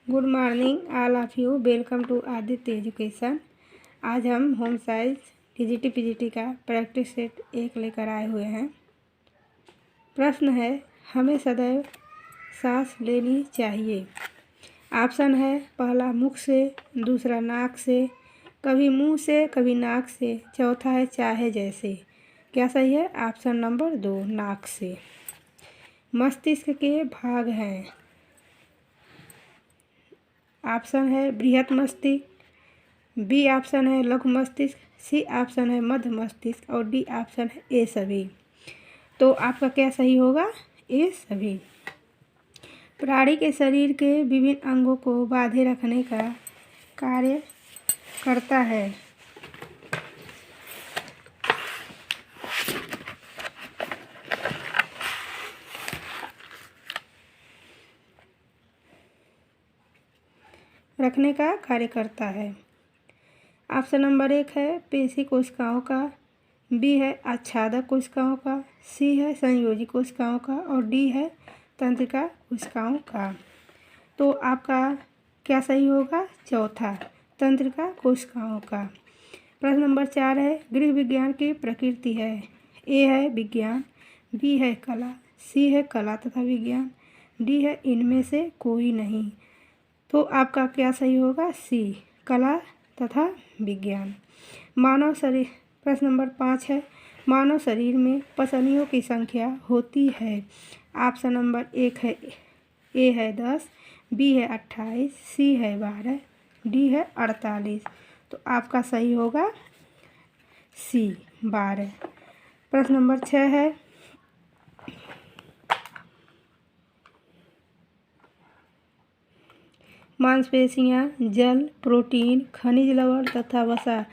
Good morning all of you. Welcome to Aditya education. आज हम home science TGT PGT का practice set 1 लेकर आए हुए हैं। प्रश्न है, हमें सदैव सांस लेनी चाहिए। ऑप्शन है, पहला मुख से, दूसरा नाक से, कभी मुंह से कभी नाक से, चौथा है चाहे जैसे। क्या सही है? ऑप्शन नंबर 2 नाक से। मस्तिष्क के भाग हैं। ऑप्शन है बृहत मस्तिष्क, बी ऑप्शन है लघु मस्तिष्क, सी ऑप्शन है मध्य मस्तिष्क और डी ऑप्शन है ए सभी। तो आपका क्या सही होगा? ए सभी। प्राणी के शरीर के विभिन्न अंगों को बांधे रखने का कार्य करता है। रखने का कार्य करता है। ऑप्शन नंबर 1 है पेशी कोशिकाओं का, बी है आच्छादक कोशिकाओं का, सी है संयोजी कोशिकाओं का और डी है तंत्रिका कोशिकाओं का। तो आपका क्या सही होगा? चौथा, तंत्रिका कोशिकाओं का। प्रश्न नंबर 4 है गृह विज्ञान की प्रकृति है। ए है विज्ञान, बी है कला, सी है कला तथा विज्ञान, डी है इनमें से कोई नहीं। तो आपका क्या सही होगा? सी, कला तथा विज्ञान। मानव शरीर। प्रश्न नंबर 5 है मानव शरीर में पसलियों की संख्या होती है। ऑप्शन नंबर 1 है ए है 10, बी है 28, सी है 12, डी है 48। तो आपका सही होगा सी, 12। प्रश्न नंबर 6 है मांसपेशियां जल, प्रोटीन, खनिज लवण तथा वसा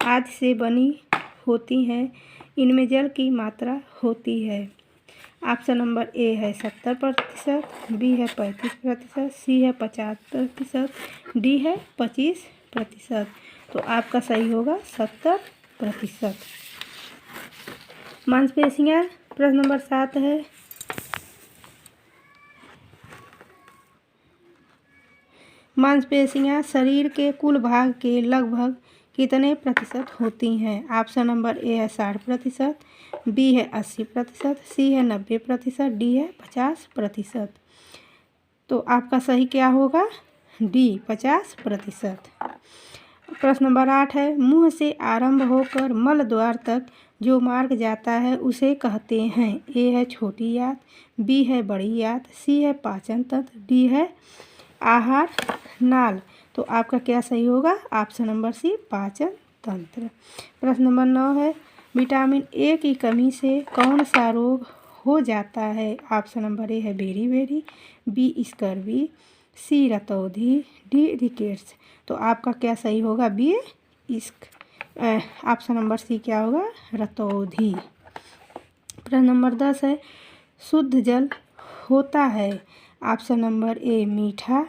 आदि से बनी होती हैं। इनमें जल की मात्रा होती है। ऑप्शन नंबर ए है 70%, बी है 35%, सी है 50%, डी है 25%। तो आपका सही होगा 70%। मांसपेशियां। प्रश्न नंबर 7 है मांसपेशियां शरीर के कुल भाग के लगभग कितने प्रतिशत होती हैं? ऑप्शन नंबर ए है 60%, बी है 80%, सी है 90%, डी है 50%। तो आपका सही क्या होगा? डी, 50%। प्रश्न नंबर 8 है मुंह से आरंभ होकर मल द्वार तक जो मार्ग जाता है उसे कहते हैं। ए है छोटी आंत, बी है बड़ी आंत, सी है पाचन तंत्र, डी है आहार नाल। तो आपका क्या सही होगा? ऑप्शन नंबर सी, पाचन तंत्र। प्रश्न नंबर 9 है विटामिन ए की कमी से कौन सा रोग हो जाता है? ऑप्शन नंबर ए है बेरी, बी स्कर्वी, सी रतौंधी, डी रिकेट्स। तो आपका क्या सही होगा? बी ऑप्शन नंबर सी क्या होगा? रतौंधी। प्रश्न नंबर 10 है शुद्ध जल होता है। ऑप्शन नंबर ए मीठा,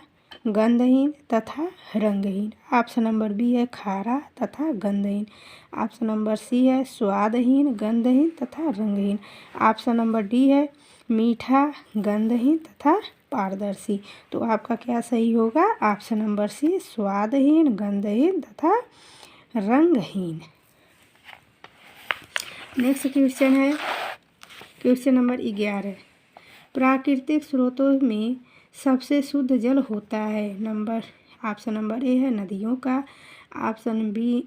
गंधहीन तथा रंगहीन। ऑप्शन नंबर बी है खारा तथा गंधहीन। ऑप्शन नंबर सी है स्वादहीन, गंधहीन तथा रंगहीन। ऑप्शन नंबर डी है मीठा, गंधहीन तथा पारदर्शी। तो आपका क्या सही होगा? ऑप्शन नंबर सी, स्वादहीन, गंधहीन तथा रंगहीन। नेक्स्ट क्वेश्चन है क्वेश्चन नंबर 11। प्राकृतिक स्रोतों में सबसे शुद्ध जल होता है। ऑप्शन नंबर ए है नदियों का, ऑप्शन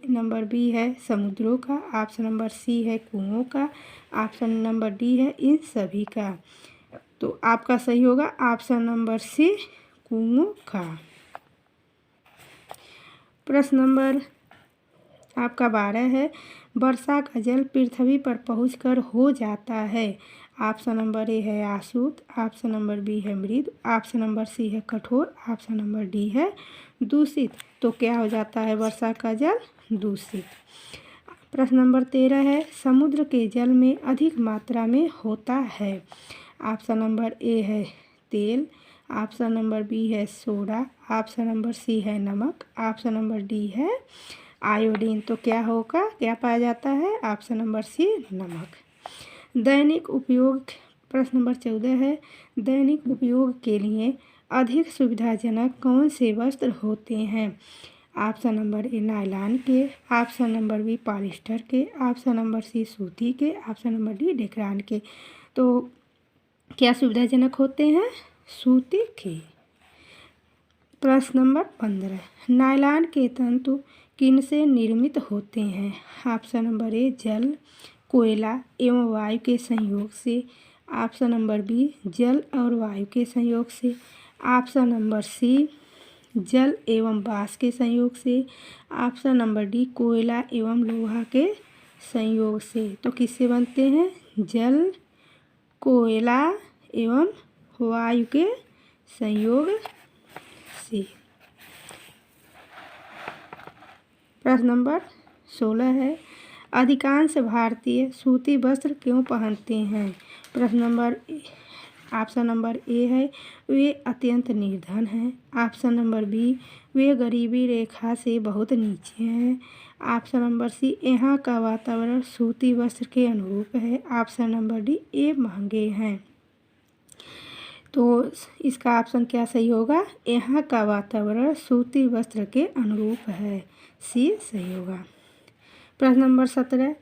नंबर बी है समुद्रों का, ऑप्शन नंबर सी है कुओं का, ऑप्शन नंबर डी है इन सभी का। तो आपका सही होगा ऑप्शन नंबर सी, कुओं का। प्रश्न नंबर आपका 12 है वर्षा का जल पृथ्वी पर पहुंचकर हो जाता है। ऑप्शन नंबर ए है आशुत, ऑप्शन नंबर बी है मृदु, ऑप्शन नंबर सी है कठोर, ऑप्शन नंबर डी है दूषित। तो क्या हो जाता है वर्षा का जल? दूषित। प्रश्न नंबर 13 है समुद्र के जल में अधिक मात्रा में होता है। ऑप्शन नंबर ए है तेल, ऑप्शन नंबर बी है सोडा, ऑप्शन नंबर सी है नमक, ऑप्शन नंबर डी है आयोडीन। तो क्या होगा? क्या पाया जाता है? ऑप्शन नंबर सी, नमक। दैनिक उपयोग। प्रश्न नंबर 14 है दैनिक उपयोग के लिए अधिक सुविधाजनक कौन से वस्त्र होते हैं? ऑप्शन नंबर ए नायलॉन के, ऑप्शन नंबर बी पॉलिस्टर के, ऑप्शन नंबर सी सूती के, ऑप्शन नंबर डी डेक्रान के। तो क्या सुविधाजनक होते हैं? सूती के। प्रश्न नंबर 15, नायलॉन के तंतु किनसे निर्मित होते हैं? ऑप्शन नंबर ए जल, कोयला एवं वायु के संयोग से, ऑप्शन नंबर बी जल और वायु के संयोग से, ऑप्शन नंबर सी जल एवं बाँस के संयोग से, ऑप्शन नंबर डी कोयला एवं लोहा के संयोग से। तो किससे बनते हैं? जल, कोयला एवं वायु के संयोग से। प्रश्न नंबर 16 है, अधिकांश भारतीय सूती वस्त्र क्यों पहनते हैं? प्रश्न नंबर ऑप्शन नंबर ए है वे अत्यंत निर्धन हैं, ऑप्शन नंबर बी वे गरीबी रेखा से बहुत नीचे हैं, ऑप्शन नंबर सी यहाँ का वातावरण सूती वस्त्र के अनुरूप है, ऑप्शन नंबर डी ये महंगे हैं। तो इसका ऑप्शन क्या सही होगा? यहाँ का वातावरण सूती वस्त्र के अनुरूप है, सी सही होगा। प्रश्न नंबर 17,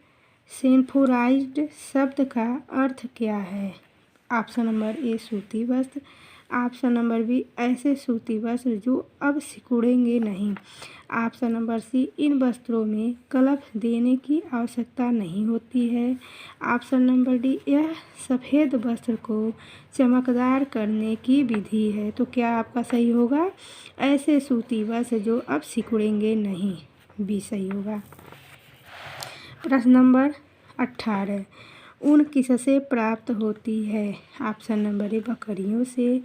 सिंथेसाइज्ड शब्द का अर्थ क्या है? ऑप्शन नंबर ए सूती वस्त्र, ऑप्शन नंबर बी ऐसे सूती वस्त्र जो अब सिकुड़ेंगे नहीं, ऑप्शन नंबर सी इन वस्त्रों में कलफ देने की आवश्यकता नहीं होती है, ऑप्शन नंबर डी यह सफ़ेद वस्त्र को चमकदार करने की विधि है। तो क्या आपका सही होगा? ऐसे सूती वस्त्र जो अब सिकुड़ेंगे नहीं, बी सही होगा। प्रश्न नंबर 18, ऊन किससे प्राप्त होती है? ऑप्शन नंबर ए बकरियों से,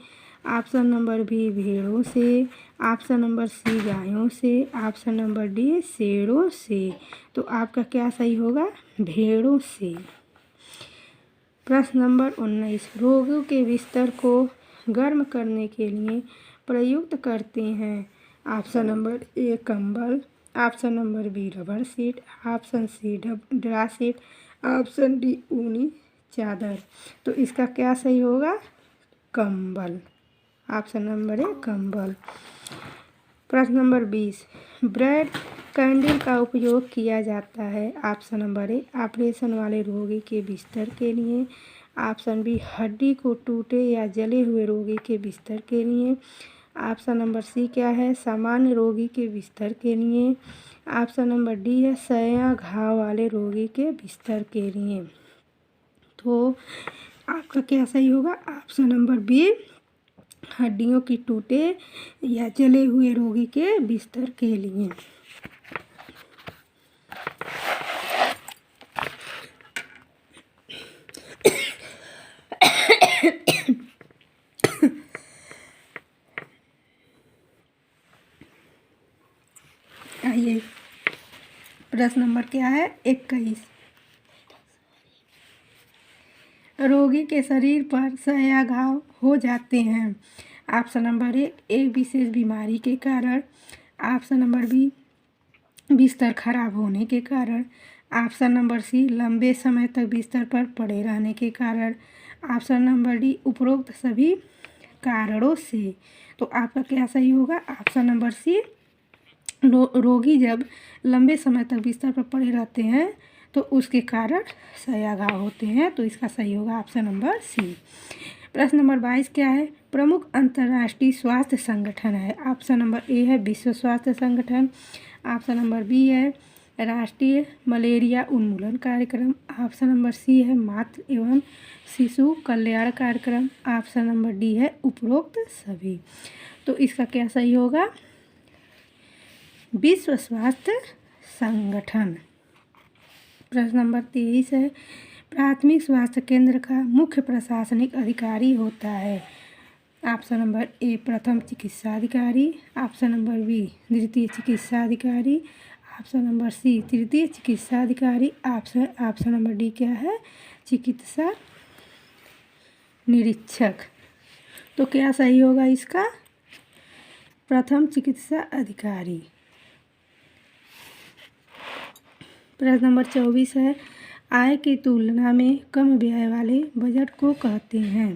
ऑप्शन नंबर बी भेड़ों से, ऑप्शन नंबर सी गायों से, ऑप्शन नंबर डी शेरों से। तो आपका क्या सही होगा? भेड़ों से। प्रश्न नंबर 19, रोगियों के बिस्तर को गर्म करने के लिए प्रयुक्त करते हैं? ऑप्शन नंबर ए कंबल, option number B rubber sheet, option C draw sheet, option D ऊनी चादर। तो इसका क्या सही होगा? कंबल, ऑप्शन नंबर ए कंबल। प्रश्न नंबर 20, ब्रेड कैंडल का उपयोग किया जाता है? ऑप्शन नंबर ए ऑपरेशन वाले रोगी के बिस्तर के लिए, ऑप्शन बी हड्डी को टूटे या जले हुए रोगी के बिस्तर के लिए, ऑप्शन नंबर सी क्या है? सामान्य रोगी के बिस्तर के लिए, ऑप्शन नंबर डी है सया घाव वाले रोगी के बिस्तर के लिए। तो आपका क्या सही होगा? ऑप्शन नंबर बी हड्डियों की टूटे या जले हुए रोगी के बिस्तर के लिए। आइए प्रश्न नंबर क्या है? 21, रोगी के शरीर पर सया घाव हो जाते हैं? ऑप्शन नंबर ए एक विशेष बीमारी के कारण, ऑप्शन नंबर बी बिस्तर खराब होने के कारण, ऑप्शन नंबर सी लंबे समय तक बिस्तर पर पड़े रहने के कारण, ऑप्शन नंबर डी उपरोक्त सभी कारणों से। तो आपका क्या सही होगा? ऑप्शन नंबर सी रोगी जब लंबे समय तक बिस्तर पर पड़े रहते हैं तो उसके कारण सया घाव होते हैं। तो इसका सही होगा ऑप्शन नंबर सी। प्रश्न नंबर 22 क्या है? प्रमुख अंतर्राष्ट्रीय स्वास्थ्य संगठन है? ऑप्शन नंबर ए है विश्व स्वास्थ्य संगठन, ऑप्शन नंबर बी है राष्ट्रीय मलेरिया उन्मूलन कार्यक्रम, ऑप्शन नंबर सी है मातृ एवं शिशु कल्याण कार्यक्रम, ऑप्शन नंबर डी है उपरोक्त सभी। तो इसका क्या सही होगा? विश्व स्वास्थ्य संगठन। प्रश्न नंबर 23 है, प्राथमिक स्वास्थ्य केंद्र का मुख्य प्रशासनिक अधिकारी होता है? ऑप्शन नंबर ए प्रथम चिकित्सा अधिकारी, ऑप्शन नंबर बी द्वितीय चिकित्सा अधिकारी, ऑप्शन नंबर सी तृतीय चिकित्सा अधिकारी, ऑप्शन नंबर डी क्या है? चिकित्सा निरीक्षक। तो क्या सही होगा इसका? प्रथम चिकित्सा अधिकारी। प्रश्न नंबर 24 है, आय की तुलना में कम व्यय वाले बजट को कहते हैं?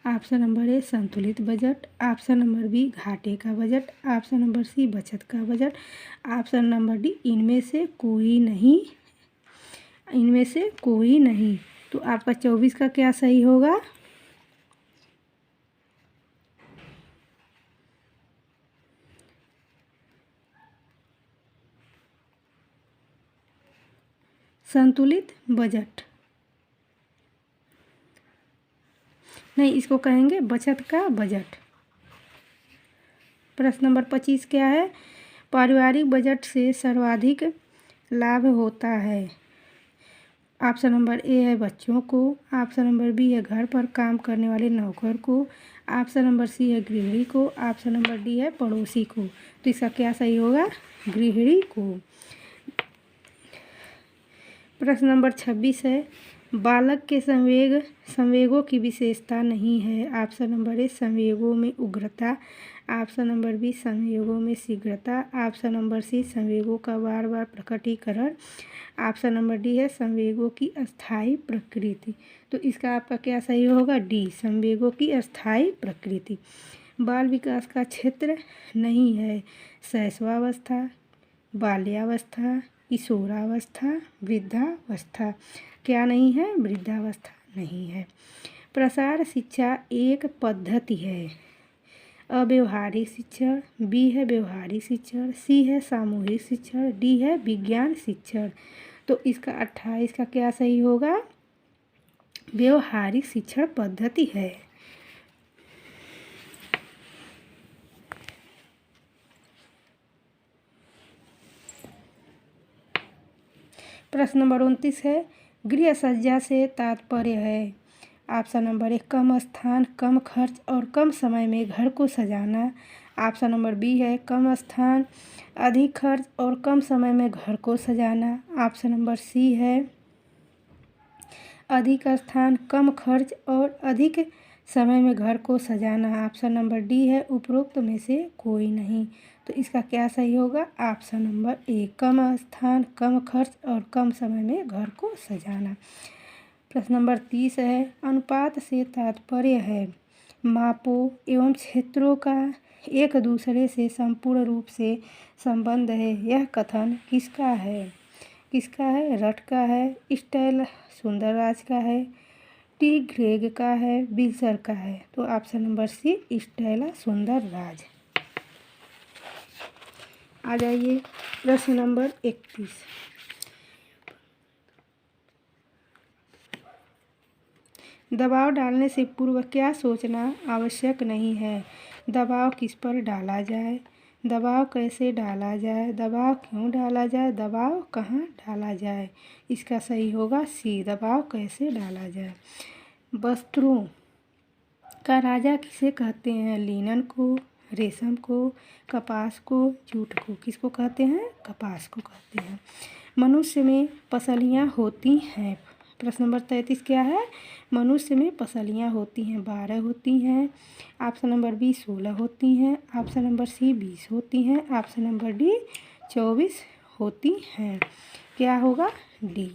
ऑप्शन नंबर ए संतुलित बजट, ऑप्शन नंबर बी घाटे का बजट, ऑप्शन नंबर सी बचत का बजट, ऑप्शन नंबर डी इनमें से कोई नहीं, इनमें से कोई नहीं। तो आपका 24 का क्या सही होगा? संतुलित बजट नहीं, इसको कहेंगे बचत का बजट। प्रश्न नंबर 25 क्या है? पारिवारिक बजट से सर्वाधिक लाभ होता है। ऑप्शन नंबर ए है बच्चों को, ऑप्शन नंबर बी है घर पर काम करने वाले नौकर को, ऑप्शन नंबर सी है गृहिणी को, ऑप्शन नंबर डी है पड़ोसी को। तो इसका क्या सही होगा? गृहिणी को। प्रश्न नंबर 26 है बालक के संवेगों की विशेषता नहीं है। ऑप्शन नंबर ए संवेगों में उग्रता, ऑप्शन नंबर बी संवेगों में शीघ्रता, ऑप्शन नंबर सी संवेगों का बार बार प्रकटीकरण, ऑप्शन नंबर डी है संवेगों की अस्थायी प्रकृति। तो इसका आपका क्या सही होगा? डी संवेगों की अस्थायी प्रकृति। बाल विकास का क्षेत्र नहीं है। शैशवावस्था, बाल्यावस्था, किशोरावस्था, वृद्धावस्था। क्या नहीं है? वृद्धावस्था नहीं है। प्रसार शिक्षा एक पद्धति है। अव्यवहारिक शिक्षण, बी है व्यवहारिक शिक्षण, सी है सामूहिक शिक्षण, डी है विज्ञान शिक्षण। तो इसका 28 का क्या सही होगा? व्यवहारिक शिक्षण पद्धति है। प्रश्न नंबर 29 है गृह सज्जा से तात्पर्य है। ऑप्शन नंबर ए कम स्थान, कम खर्च और कम समय में घर को सजाना, ऑप्शन नंबर बी है कम स्थान, अधिक खर्च और कम समय में घर को सजाना, ऑप्शन नंबर सी है अधिक स्थान, कम खर्च और अधिक समय में घर को सजाना, ऑप्शन नंबर डी है उपरोक्त में से कोई नहीं। तो इसका क्या सही होगा? ऑप्शन नंबर ए कम स्थान, कम खर्च और कम समय में घर को सजाना। प्रश्न नंबर 30 है अनुपात से तात्पर्य है मापों एवं क्षेत्रों का एक दूसरे से संपूर्ण रूप से संबंध है। यह कथन किसका है? किसका है? रट का है, स्टेला सुंदरराज का है, टी ग्रेग का है, विल्सर का है। तो option number C Stella Sundararaj. आ जाइए प्रश्न नंबर 31। दबाव डालने से पूर्व क्या सोचना आवश्यक नहीं है? दबाव किस पर डाला जाए, दबाव कैसे डाला जाए, दबाव क्यों डाला जाए, दबाव कहाँ डाला जाए। इसका सही होगा सी दबाव कैसे डाला जाए। वस्त्रों का राजा किसे कहते हैं? लिनन को, रेशम को, कपास को, जूट को। किसको कहते हैं? कपास को कहते हैं। मनुष्य में पसलियाँ होती हैं। प्रश्न नंबर 33 क्या है? मनुष्य में पसलियाँ होती हैं 12 होती हैं, ऑप्शन नंबर बी 16 होती हैं, ऑप्शन नंबर सी 20 होती हैं, ऑप्शन नंबर डी 24 होती हैं। क्या होगा? डी।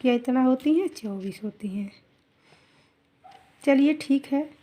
क्या इतना होती हैं? 24 होती हैं। चलिए ठीक है।